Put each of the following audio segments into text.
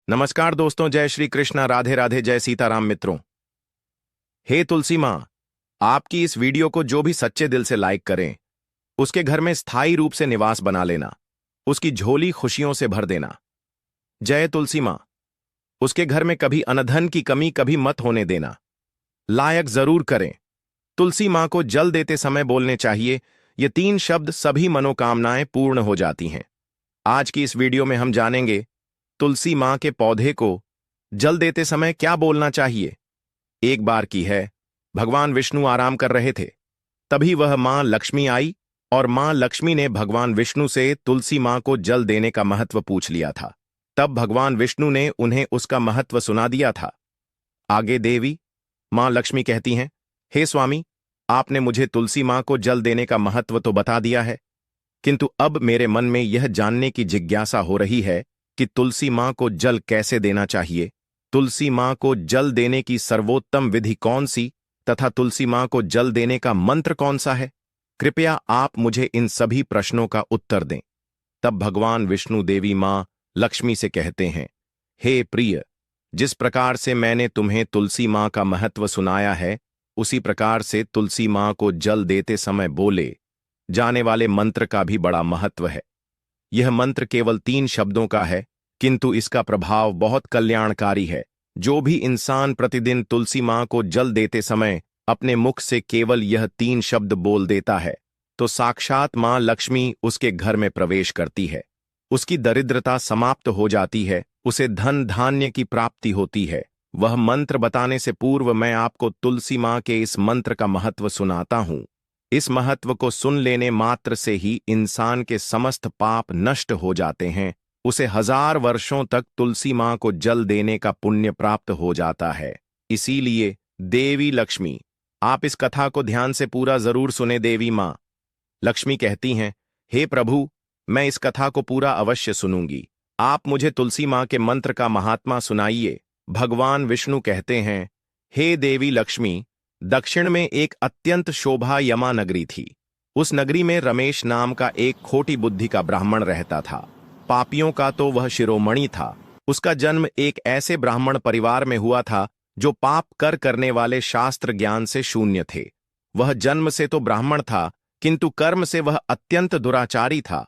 नमस्कार दोस्तों, जय श्री कृष्णा, राधे राधे, जय सीताराम मित्रों। हे तुलसी माँ, आपकी इस वीडियो को जो भी सच्चे दिल से लाइक करें, उसके घर में स्थायी रूप से निवास बना लेना, उसकी झोली खुशियों से भर देना। जय तुलसी माँ। उसके घर में कभी अनधन की कमी कभी मत होने देना। लायक जरूर करें। तुलसी माँ को जल देते समय बोलने चाहिए ये 3 शब्द, सभी मनोकामनाएं पूर्ण हो जाती हैं। आज की इस वीडियो में हम जानेंगे तुलसी माँ के पौधे को जल देते समय क्या बोलना चाहिए। एक बार की है, भगवान विष्णु आराम कर रहे थे। तभी वह माँ लक्ष्मी आई और माँ लक्ष्मी ने भगवान विष्णु से तुलसी माँ को जल देने का महत्व पूछ लिया था। तब भगवान विष्णु ने उन्हें उसका महत्व सुना दिया था। आगे देवी माँ लक्ष्मी कहती हैं, हे स्वामी, आपने मुझे तुलसी माँ को जल देने का महत्व तो बता दिया है, किंतु अब मेरे मन में यह जानने की जिज्ञासा हो रही है कि तुलसी माँ को जल कैसे देना चाहिए। तुलसी माँ को जल देने की सर्वोत्तम विधि कौन सी तथा तुलसी माँ को जल देने का मंत्र कौन सा है? कृपया आप मुझे इन सभी प्रश्नों का उत्तर दें। तब भगवान विष्णु देवी माँ लक्ष्मी से कहते हैं, हे प्रिय, जिस प्रकार से मैंने तुम्हें तुलसी माँ का महत्व सुनाया है, उसी प्रकार से तुलसी माँ को जल देते समय बोले जाने वाले मंत्र का भी बड़ा महत्व है। यह मंत्र केवल 3 शब्दों का है, किंतु इसका प्रभाव बहुत कल्याणकारी है। जो भी इंसान प्रतिदिन तुलसी माँ को जल देते समय अपने मुख से केवल यह 3 शब्द बोल देता है, तो साक्षात माँ लक्ष्मी उसके घर में प्रवेश करती है। उसकी दरिद्रता समाप्त हो जाती है, उसे धन धान्य की प्राप्ति होती है। वह मंत्र बताने से पूर्व मैं आपको तुलसी माँ के इस मंत्र का महत्व सुनाता हूँ। इस महत्व को सुन लेने मात्र से ही इंसान के समस्त पाप नष्ट हो जाते हैं। उसे 1000 वर्षों तक तुलसी माँ को जल देने का पुण्य प्राप्त हो जाता है। इसीलिए देवी लक्ष्मी, आप इस कथा को ध्यान से पूरा जरूर सुने। देवी माँ लक्ष्मी कहती हैं, हे प्रभु, मैं इस कथा को पूरा अवश्य सुनूंगी। आप मुझे तुलसी माँ के मंत्र का महात्मा सुनाइए। भगवान विष्णु कहते हैं, हे देवी लक्ष्मी, दक्षिण में एक अत्यंत शोभा यमा नगरी थी। उस नगरी में रमेश नाम का एक खोटी बुद्धि का ब्राह्मण रहता था। पापियों का तो वह शिरोमणि था। उसका जन्म एक ऐसे ब्राह्मण परिवार में हुआ था जो पाप करने वाले शास्त्र ज्ञान से शून्य थे। वह जन्म से तो ब्राह्मण था, किंतु कर्म से वह अत्यंत दुराचारी था।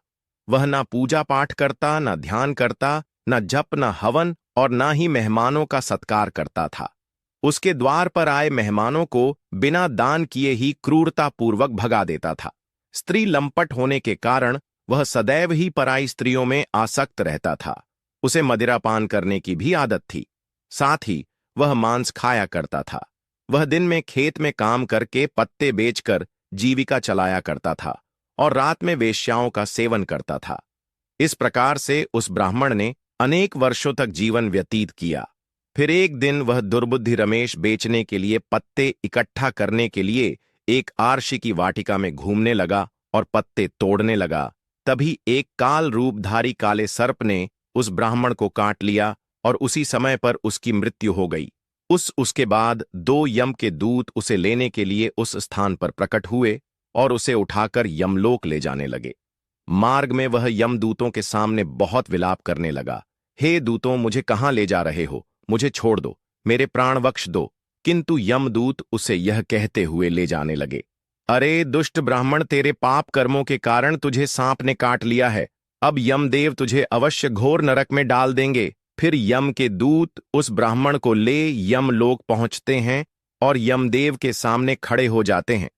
वह ना पूजा पाठ करता, न ध्यान करता, न जप, न हवन और न ही मेहमानों का सत्कार करता था। उसके द्वार पर आए मेहमानों को बिना दान किए ही क्रूरतापूर्वक भगा देता था। स्त्री लंपट होने के कारण वह सदैव ही पराई स्त्रियों में आसक्त रहता था। उसे मदिरापान करने की भी आदत थी। साथ ही वह मांस खाया करता था। वह दिन में खेत में काम करके पत्ते बेचकर जीविका चलाया करता था और रात में वेश्याओं का सेवन करता था। इस प्रकार से उस ब्राह्मण ने अनेक वर्षों तक जीवन व्यतीत किया। फिर एक दिन वह दुर्बुद्धि रमेश बेचने के लिए पत्ते इकट्ठा करने के लिए एक आरशी की वाटिका में घूमने लगा और पत्ते तोड़ने लगा। तभी एक काल रूपधारी काले सर्प ने उस ब्राह्मण को काट लिया और उसी समय पर उसकी मृत्यु हो गई। उसके बाद 2 यम के दूत उसे लेने के लिए उस स्थान पर प्रकट हुए और उसे उठाकर यमलोक ले जाने लगे। मार्ग में वह यमदूतों के सामने बहुत विलाप करने लगा, हे दूतों, मुझे कहाँ ले जा रहे हो? मुझे छोड़ दो, मेरे प्राण बख्श दो। किंतु यमदूत उसे यह कहते हुए ले जाने लगे, अरे दुष्ट ब्राह्मण, तेरे पाप कर्मों के कारण तुझे सांप ने काट लिया है। अब यमदेव तुझे अवश्य घोर नरक में डाल देंगे। फिर यम के दूत उस ब्राह्मण को ले यमलोक पहुंचते हैं और यमदेव के सामने खड़े हो जाते हैं।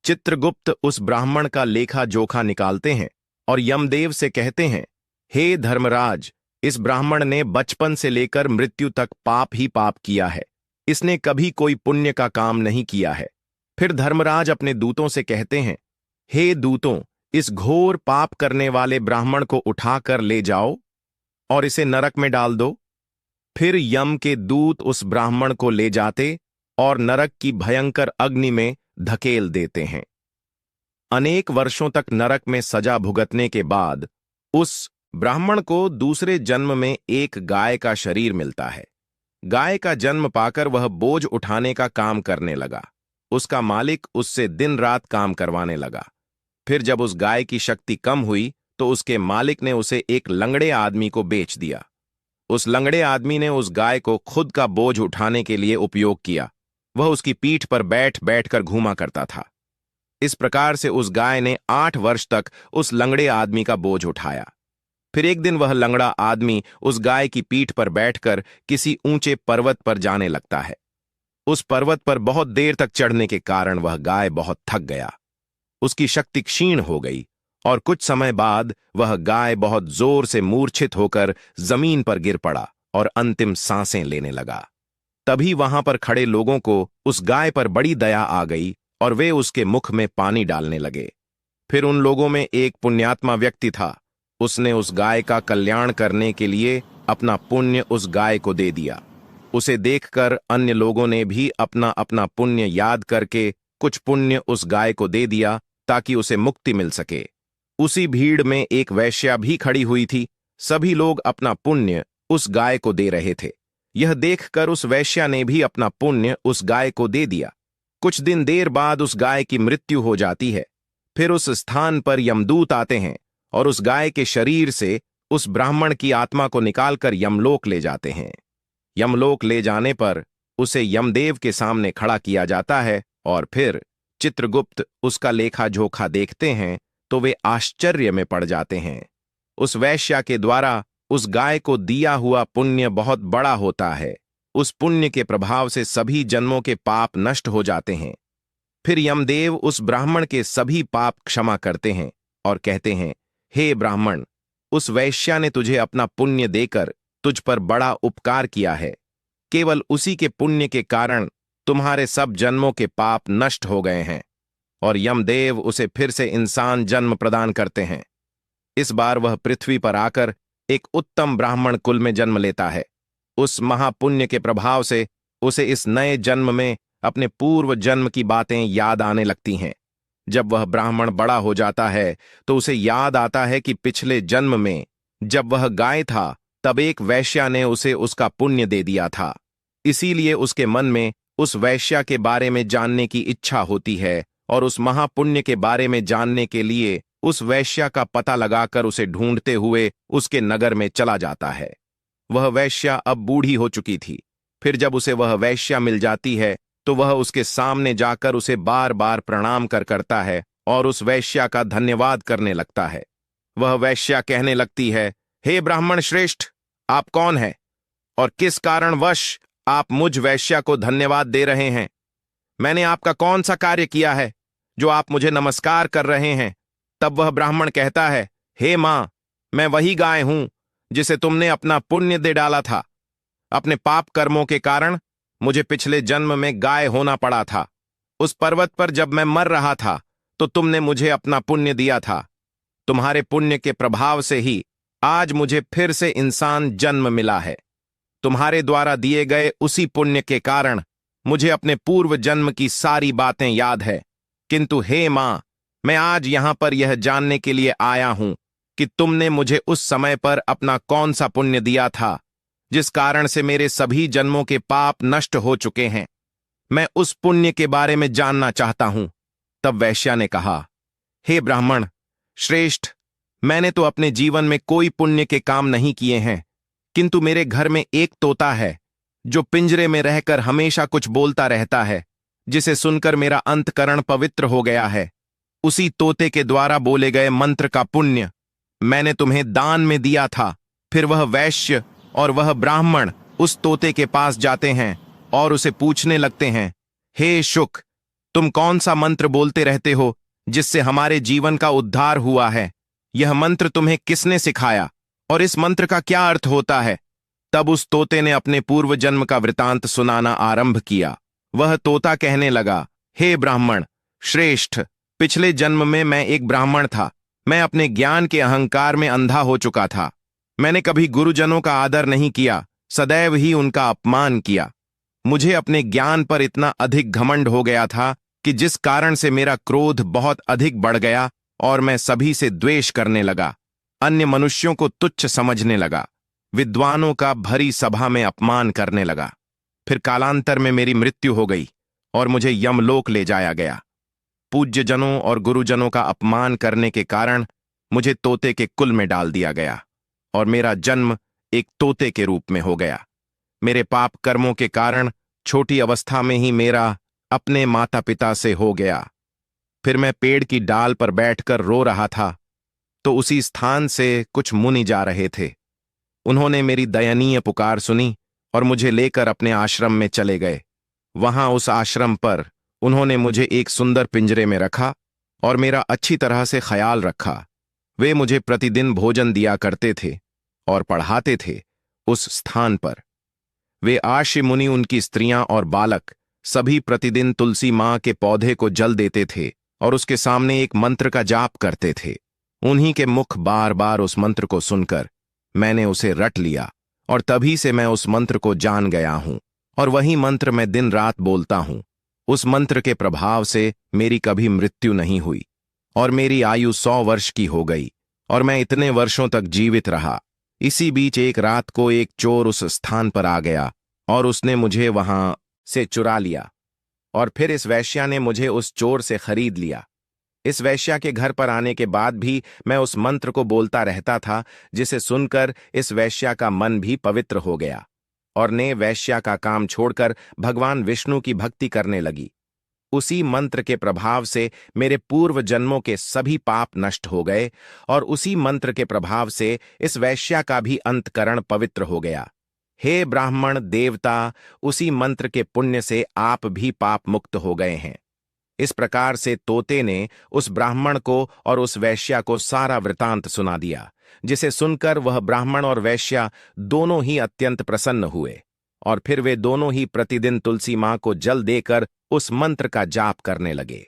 चित्रगुप्त उस ब्राह्मण का लेखा जोखा निकालते हैं और यमदेव से कहते हैं, हे धर्मराज, इस ब्राह्मण ने बचपन से लेकर मृत्यु तक पाप ही पाप किया है। इसने कभी कोई पुण्य का काम नहीं किया है। फिर धर्मराज अपने दूतों से कहते हैं, हे दूतों, इस घोर पाप करने वाले ब्राह्मण को उठाकर ले जाओ और इसे नरक में डाल दो। फिर यम के दूत उस ब्राह्मण को ले जाते और नरक की भयंकर अग्नि में धकेल देते हैं। अनेक वर्षों तक नरक में सजा भुगतने के बाद उस ब्राह्मण को दूसरे जन्म में एक गाय का शरीर मिलता है। गाय का जन्म पाकर वह बोझ उठाने का काम करने लगा। उसका मालिक उससे दिन रात काम करवाने लगा। फिर जब उस गाय की शक्ति कम हुई तो उसके मालिक ने उसे एक लंगड़े आदमी को बेच दिया। उस लंगड़े आदमी ने उस गाय को खुद का बोझ उठाने के लिए उपयोग किया। वह उसकी पीठ पर बैठ बैठकर घूमा करता था। इस प्रकार से उस गाय ने 8 वर्ष तक उस लंगड़े आदमी का बोझ उठाया। फिर एक दिन वह लंगड़ा आदमी उस गाय की पीठ पर बैठकर किसी ऊंचे पर्वत पर जाने लगता है। उस पर्वत पर बहुत देर तक चढ़ने के कारण वह गाय बहुत थक गया। उसकी शक्ति क्षीण हो गई और कुछ समय बाद वह गाय बहुत जोर से मूर्छित होकर जमीन पर गिर पड़ा और अंतिम सांसें लेने लगा। तभी वहां पर खड़े लोगों को उस गाय पर बड़ी दया आ गई और वे उसके मुख में पानी डालने लगे। फिर उन लोगों में एक पुण्यात्मा व्यक्ति था। उसने उस गाय का कल्याण करने के लिए अपना पुण्य उस गाय को दे दिया। उसे देखकर अन्य लोगों ने भी अपना अपना पुण्य याद करके कुछ पुण्य उस गाय को दे दिया ताकि उसे मुक्ति मिल सके। उसी भीड़ में एक वैश्या भी खड़ी हुई थी। सभी लोग अपना पुण्य उस गाय को दे रहे थे। यह देखकर उस वैश्या ने भी अपना पुण्य उस गाय को दे दिया। कुछ दिन देर बाद उस गाय की मृत्यु हो जाती है। फिर उस स्थान पर यमदूत आते हैं और उस गाय के शरीर से उस ब्राह्मण की आत्मा को निकालकर यमलोक ले जाते हैं। यमलोक ले जाने पर उसे यमदेव के सामने खड़ा किया जाता है और फिर चित्रगुप्त उसका लेखा जोखा देखते हैं तो वे आश्चर्य में पड़ जाते हैं। उस वैश्या के द्वारा उस गाय को दिया हुआ पुण्य बहुत बड़ा होता है। उस पुण्य के प्रभाव से सभी जन्मों के पाप नष्ट हो जाते हैं। फिर यमदेव उस ब्राह्मण के सभी पाप क्षमा करते हैं और कहते हैं, हे ब्राह्मण, उस वैश्या ने तुझे अपना पुण्य देकर तुझ पर बड़ा उपकार किया है। केवल उसी के पुण्य के कारण तुम्हारे सब जन्मों के पाप नष्ट हो गए हैं। और यमदेव उसे फिर से इंसान जन्म प्रदान करते हैं। इस बार वह पृथ्वी पर आकर एक उत्तम ब्राह्मण कुल में जन्म लेता है। उस महापुण्य के प्रभाव से उसे इस नए जन्म में अपने पूर्व जन्म की बातें याद आने लगती हैं। जब वह ब्राह्मण बड़ा हो जाता है तो उसे याद आता है कि पिछले जन्म में जब वह गाय था तब एक वैश्या ने उसे उसका पुण्य दे दिया था। इसीलिए उसके मन में उस वैश्या के बारे में जानने की इच्छा होती है और उस महापुण्य के बारे में जानने के लिए उस वैश्या का पता लगाकर उसे ढूंढते हुए उसके नगर में चला जाता है। वह वैश्या अब बूढ़ी हो चुकी थी। फिर जब उसे वह वैश्या मिल जाती है तो वह उसके सामने जाकर उसे बार बार प्रणाम करता है और उस वैश्या का धन्यवाद करने लगता है। वह वैश्या कहने लगती है, हे ब्राह्मण श्रेष्ठ, आप कौन हैं और किस कारणवश आप मुझ वैश्या को धन्यवाद दे रहे हैं? मैंने आपका कौन सा कार्य किया है जो आप मुझे नमस्कार कर रहे हैं? तब वह ब्राह्मण कहता है, हे मां, मैं वही गाय हूं जिसे तुमने अपना पुण्य दे डाला था। अपने पाप कर्मों के कारण मुझे पिछले जन्म में गाय होना पड़ा था। उस पर्वत पर जब मैं मर रहा था तो तुमने मुझे अपना पुण्य दिया था। तुम्हारे पुण्य के प्रभाव से ही आज मुझे फिर से इंसान जन्म मिला है। तुम्हारे द्वारा दिए गए उसी पुण्य के कारण मुझे अपने पूर्व जन्म की सारी बातें याद है। किंतु हे मां, मैं आज यहां पर यह जानने के लिए आया हूं कि तुमने मुझे उस समय पर अपना कौन सा पुण्य दिया था जिस कारण से मेरे सभी जन्मों के पाप नष्ट हो चुके हैं। मैं उस पुण्य के बारे में जानना चाहता हूं। तब वैश्या ने कहा, हे ब्राह्मण श्रेष्ठ, मैंने तो अपने जीवन में कोई पुण्य के काम नहीं किए हैं, किंतु मेरे घर में एक तोता है जो पिंजरे में रहकर हमेशा कुछ बोलता रहता है, जिसे सुनकर मेरा अंतकरण पवित्र हो गया है। उसी तोते के द्वारा बोले गए मंत्र का पुण्य मैंने तुम्हें दान में दिया था। फिर वह वैश्य और वह ब्राह्मण उस तोते के पास जाते हैं और उसे पूछने लगते हैं, हे शुक, तुम कौन सा मंत्र बोलते रहते हो जिससे हमारे जीवन का उद्धार हुआ है? यह मंत्र तुम्हें किसने सिखाया और इस मंत्र का क्या अर्थ होता है? तब उस तोते ने अपने पूर्व जन्म का वृतांत सुनाना आरंभ किया। वह तोता कहने लगा, हे ब्राह्मण श्रेष्ठ, पिछले जन्म में मैं एक ब्राह्मण था। मैं अपने ज्ञान के अहंकार में अंधा हो चुका था। मैंने कभी गुरुजनों का आदर नहीं किया, सदैव ही उनका अपमान किया। मुझे अपने ज्ञान पर इतना अधिक घमंड हो गया था कि जिस कारण से मेरा क्रोध बहुत अधिक बढ़ गया और मैं सभी से द्वेष करने लगा। अन्य मनुष्यों को तुच्छ समझने लगा। विद्वानों का भरी सभा में अपमान करने लगा। फिर कालांतर में मेरी मृत्यु हो गई और मुझे यमलोक ले जाया गया। पूज्यजनों और गुरुजनों का अपमान करने के कारण मुझे तोते के कुल में डाल दिया गया और मेरा जन्म एक तोते के रूप में हो गया। मेरे पाप कर्मों के कारण छोटी अवस्था में ही मेरा अपने माता पिता से हो गया। फिर मैं पेड़ की डाल पर बैठकर रो रहा था, तो उसी स्थान से कुछ मुनि जा रहे थे। उन्होंने मेरी दयनीय पुकार सुनी और मुझे लेकर अपने आश्रम में चले गए। वहां उस आश्रम पर उन्होंने मुझे एक सुंदर पिंजरे में रखा और मेरा अच्छी तरह से ख्याल रखा। वे मुझे प्रतिदिन भोजन दिया करते थे और पढ़ाते थे उस स्थान पर। वे आश्य मुनि, उनकी स्त्रियां और बालक सभी प्रतिदिन तुलसी मां के पौधे को जल देते थे और उसके सामने एक मंत्र का जाप करते थे। उन्हीं के मुख बार बार उस मंत्र को सुनकर मैंने उसे रट लिया और तभी से मैं उस मंत्र को जान गया हूं और वही मंत्र मैं दिन रात बोलता हूं। उस मंत्र के प्रभाव से मेरी कभी मृत्यु नहीं हुई और मेरी आयु 100 वर्ष की हो गई और मैं इतने वर्षों तक जीवित रहा। इसी बीच एक रात को एक चोर उस स्थान पर आ गया और उसने मुझे वहां से चुरा लिया और फिर इस वेश्या ने मुझे उस चोर से खरीद लिया। इस वेश्या के घर पर आने के बाद भी मैं उस मंत्र को बोलता रहता था, जिसे सुनकर इस वेश्या का मन भी पवित्र हो गया और ने वेश्या का काम छोड़कर भगवान विष्णु की भक्ति करने लगी। उसी मंत्र के प्रभाव से मेरे पूर्व जन्मों के सभी पाप नष्ट हो गए और उसी मंत्र के प्रभाव से इस वेश्या का भी अंतकरण पवित्र हो गया। हे ब्राह्मण देवता, उसी मंत्र के पुण्य से आप भी पाप मुक्त हो गए हैं। इस प्रकार से तोते ने उस ब्राह्मण को और उस वैश्या को सारा वृतांत सुना दिया, जिसे सुनकर वह ब्राह्मण और वैश्या दोनों ही अत्यंत प्रसन्न हुए और फिर वे दोनों ही प्रतिदिन तुलसी मां को जल देकर उस मंत्र का जाप करने लगे।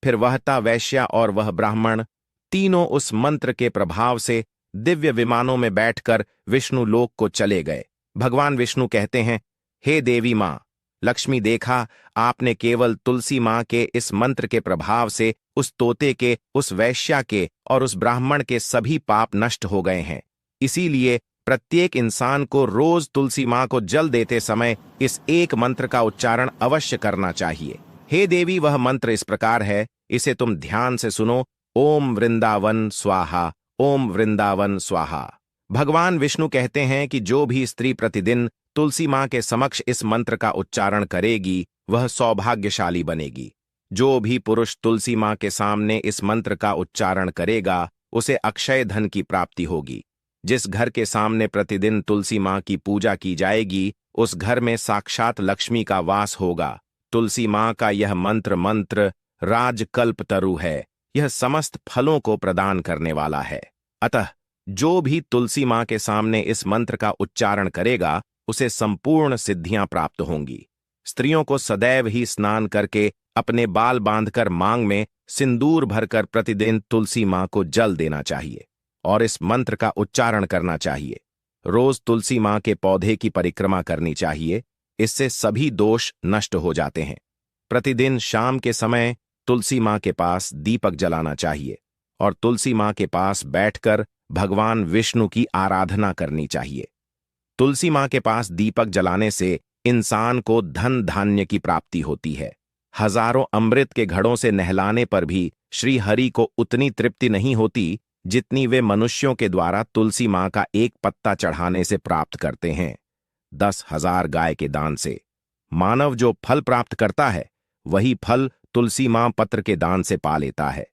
फिर वहता वैश्या और वह ब्राह्मण तीनों उस मंत्र के प्रभाव से दिव्य विमानों में बैठकर विष्णु लोक को चले गए। भगवान विष्णु कहते हैं, हे देवी मां लक्ष्मी, देखा आपने केवल तुलसी मां के इस मंत्र के प्रभाव से उस तोते के, उस वैश्या के और उस ब्राह्मण के सभी पाप नष्ट हो गए हैं। इसीलिए प्रत्येक इंसान को रोज तुलसी मां को जल देते समय इस एक मंत्र का उच्चारण अवश्य करना चाहिए। हे देवी, वह मंत्र इस प्रकार है, इसे तुम ध्यान से सुनो। ओम वृंदावन स्वाहा, ओम वृंदावन स्वाहा। भगवान विष्णु कहते हैं कि जो भी स्त्री प्रतिदिन तुलसी मां के समक्ष इस मंत्र का उच्चारण करेगी वह सौभाग्यशाली बनेगी। जो भी पुरुष तुलसी मां के सामने इस मंत्र का उच्चारण करेगा उसे अक्षय धन की प्राप्ति होगी। जिस घर के सामने प्रतिदिन तुलसी मां की पूजा की जाएगी उस घर में साक्षात लक्ष्मी का वास होगा। तुलसी मां का यह मंत्र राजकल्प तरु है, यह समस्त फलों को प्रदान करने वाला है। अतः जो भी तुलसी मां के सामने इस मंत्र का उच्चारण करेगा उसे संपूर्ण सिद्धियां प्राप्त होंगी। स्त्रियों को सदैव ही स्नान करके अपने बाल बांधकर मांग में सिंदूर भरकर प्रतिदिन तुलसी मां को जल देना चाहिए और इस मंत्र का उच्चारण करना चाहिए। रोज तुलसी मां के पौधे की परिक्रमा करनी चाहिए, इससे सभी दोष नष्ट हो जाते हैं। प्रतिदिन शाम के समय तुलसी मां के पास दीपक जलाना चाहिए और तुलसी मां के पास बैठकर भगवान विष्णु की आराधना करनी चाहिए। तुलसी मां के पास दीपक जलाने से इंसान को धन धान्य की प्राप्ति होती है। हजारों अमृत के घड़ों से नहलाने पर भी श्री हरि को उतनी तृप्ति नहीं होती जितनी वे मनुष्यों के द्वारा तुलसी मां का एक पत्ता चढ़ाने से प्राप्त करते हैं। 10,000 गाय के दान से मानव जो फल प्राप्त करता है वही फल तुलसी मां पत्र के दान से पा लेता है।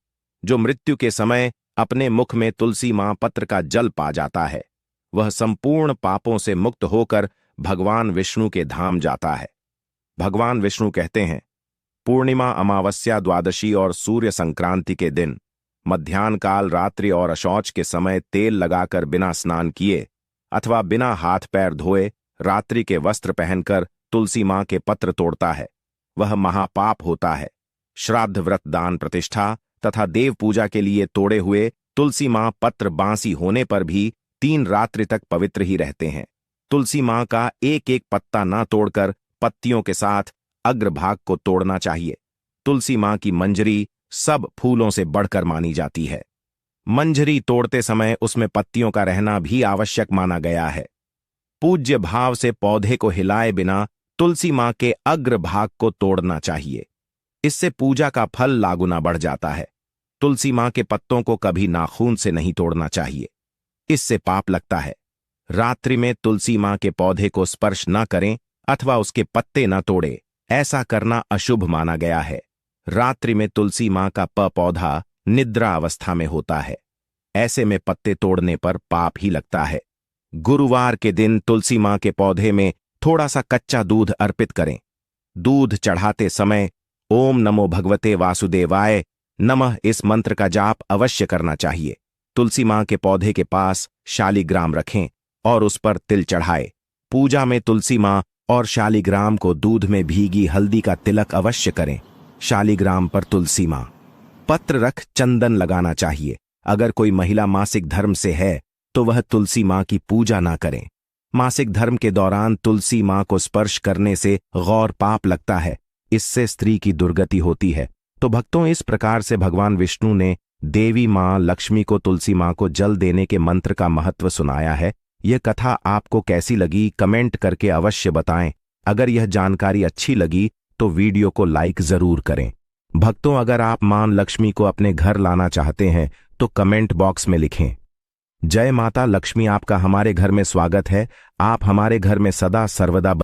जो मृत्यु के समय अपने मुख में तुलसी मां पत्र का जल पा जाता है वह संपूर्ण पापों से मुक्त होकर भगवान विष्णु के धाम जाता है। भगवान विष्णु कहते हैं, पूर्णिमा, अमावस्या, द्वादशी और सूर्य संक्रांति के दिन मध्याह्न काल, रात्रि और अशौच के समय तेल लगाकर बिना स्नान किए अथवा बिना हाथ पैर धोए रात्रि के वस्त्र पहनकर तुलसी मां के पत्र तोड़ता है वह महापाप होता है। श्राद्ध, व्रत, दान, प्रतिष्ठा तथा देव पूजा के लिए तोड़े हुए तुलसी मां पत्र बांसी होने पर भी 3 रात्रि तक पवित्र ही रहते हैं। तुलसी मां का एक एक पत्ता ना तोड़कर पत्तियों के साथ अग्रभाग को तोड़ना चाहिए। तुलसी मां की मंजरी सब फूलों से बढ़कर मानी जाती है। मंजरी तोड़ते समय उसमें पत्तियों का रहना भी आवश्यक माना गया है। पूज्य भाव से पौधे को हिलाए बिना तुलसी मां के अग्रभाग को तोड़ना चाहिए, इससे पूजा का फल लागुना बढ़ जाता है। तुलसी मां के पत्तों को कभी नाखून से नहीं तोड़ना चाहिए, इससे पाप लगता है। रात्रि में तुलसी मां के पौधे को स्पर्श न करें अथवा उसके पत्ते न तोड़े, ऐसा करना अशुभ माना गया है। रात्रि में तुलसी मां का पौधा निद्रा अवस्था में होता है, ऐसे में पत्ते तोड़ने पर पाप ही लगता है। गुरुवार के दिन तुलसी मां के पौधे में थोड़ा सा कच्चा दूध अर्पित करें। दूध चढ़ाते समय ओम नमो भगवते वासुदेवाय नमः इस मंत्र का जाप अवश्य करना चाहिए। तुलसी मां के पौधे के पास शालिग्राम रखें और उस पर तिल चढ़ाए। पूजा में तुलसी मां और शालिग्राम को दूध में भीगी हल्दी का तिलक अवश्य करें। शालिग्राम पर तुलसी मां पत्र रख चंदन लगाना चाहिए। अगर कोई महिला मासिक धर्म से है तो वह तुलसी मां की पूजा ना करें। मासिक धर्म के दौरान तुलसी मां को स्पर्श करने से गौर पाप लगता है, इससे स्त्री की दुर्गति होती है। तो भक्तों, इस प्रकार से भगवान विष्णु ने देवी मां लक्ष्मी को तुलसी मां को जल देने के मंत्र का महत्व सुनाया है। यह कथा आपको कैसी लगी कमेंट करके अवश्य बताएं। अगर यह जानकारी अच्छी लगी तो वीडियो को लाइक जरूर करें। भक्तों, अगर आप मां लक्ष्मी को अपने घर लाना चाहते हैं तो कमेंट बॉक्स में लिखें, जय माता लक्ष्मी। आपका हमारे घर में स्वागत है। आप हमारे घर में सदा सर्वदा